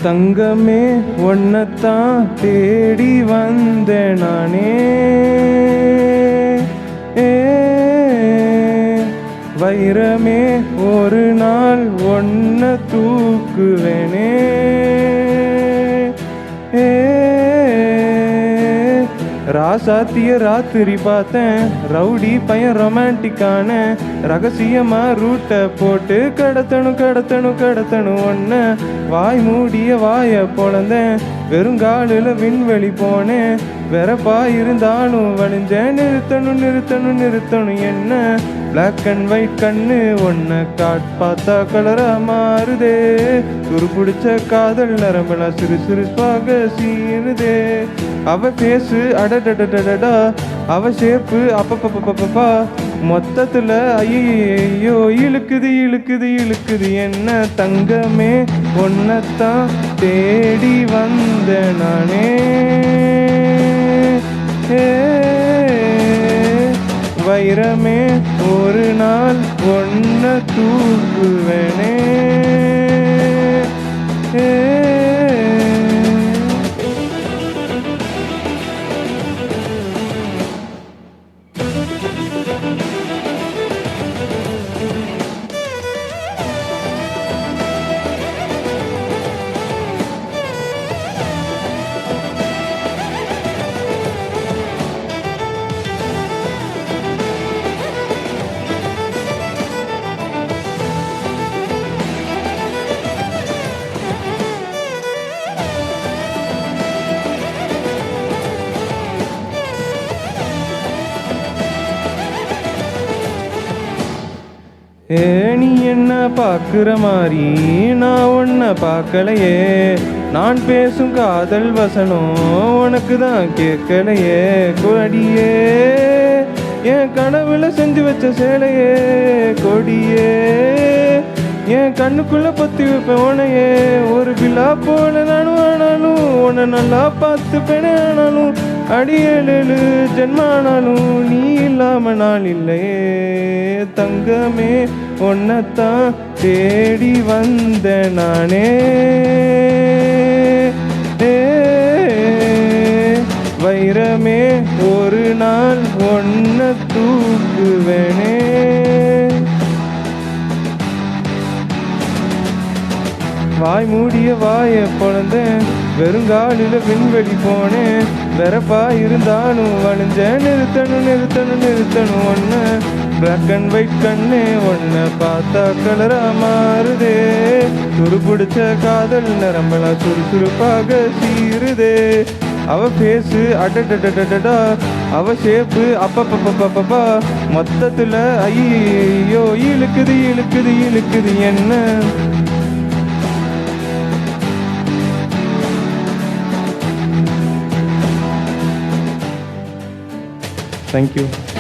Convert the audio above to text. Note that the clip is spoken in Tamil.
தங்கமே ஒன்னத்தான் தேடி வந்தேன் நானே. வைரமே ஒரு நாள் ஒன்ன தூக்குவேனே. ராசாத்திய ராத்திரி பார்த்தேன், ரவுடி பையன் ரொமான்டிக்கான ரகசியமா ரூட்டை போட்டு கடத்தணும் கடத்தணும் கடத்தணும் ஒன்ன. வாய் மூடிய வாய பொழந்தேன், வெறுங்காலில் விண்வெளி போனேன். வெறப்பா இருந்தாலும் வலிஞ்சேன், நிறுத்தணும் நிறுத்தணும் நிறுத்தணும் என்ன. பிளாக் அண்ட் ஒயிட் கண்ணு ஒன்ன பார்த்தா கலரா மாறுதே. துரு பிடிச்ச காதல் நரம்பெல்லாம் சிறு சிறுப்பாக சீருதே. அவ பேசு அடடடடடா, அவ ஷேப்பு அப்பப்பப்பப்பப்பா. மொத்தத்துல ஐயோ இழுக்குது இழுக்குது இழுக்குது என்ன. தங்கமே ஒன்னத்தான் தேடி வந்த நானே. வைரமே ஒரு நாள் ஒன்ன தூக்குவேனே. நீ என்ன பார்க்குற மாதிரி நான் உன்னை பார்க்கலையே. நான் பேசும் காதல் வசனம் உனக்கு தான் கேட்கலையே. கொடியே என் கனவுல செஞ்சு வச்ச சேலையே. கொடியே என் கண்ணுக்குள்ள பத்தி வைப்பேன் உனையே. ஒரு விழா போல நானும் ஆனாலும் உன்னை நல்லா பார்த்துப்பேனே. ஆனாலும் அடியேழு ஜென்மானாலும் நீ இல்லாம நாள் இல்லையே. தங்கமே ஒன்னத்தான் தேடி வந்த நானே. வைரமே ஒரு நாள் ஒன்ன தூக்குவேனே. வாய் மூடிய வாய பொழந்தேன், வெறுங்காலில் விண்வெளி போனேன். வெறப்பா இருந்தாலும் வழிஞ்சேன், நிறுத்தணும் நிறுத்தணும் நிறுத்தணும் ஒன்ன. பிளாக் அண்ட் ஒயிட் கண்ணே ஒன்ன பார்த்தா கலரா மாறுதே. துரு பிடிச்ச காதல் நரம்பெல்லாம் சுறுசுறுப்பாக சீருதே. அவ பேசு அடடடடடா, அவ ஷேப்பு அப்பப்பப்பப்பப்பா. மொத்தத்துல ஐயோ இழுக்குது இழுக்குது இழுக்குது என்ன. Thank you.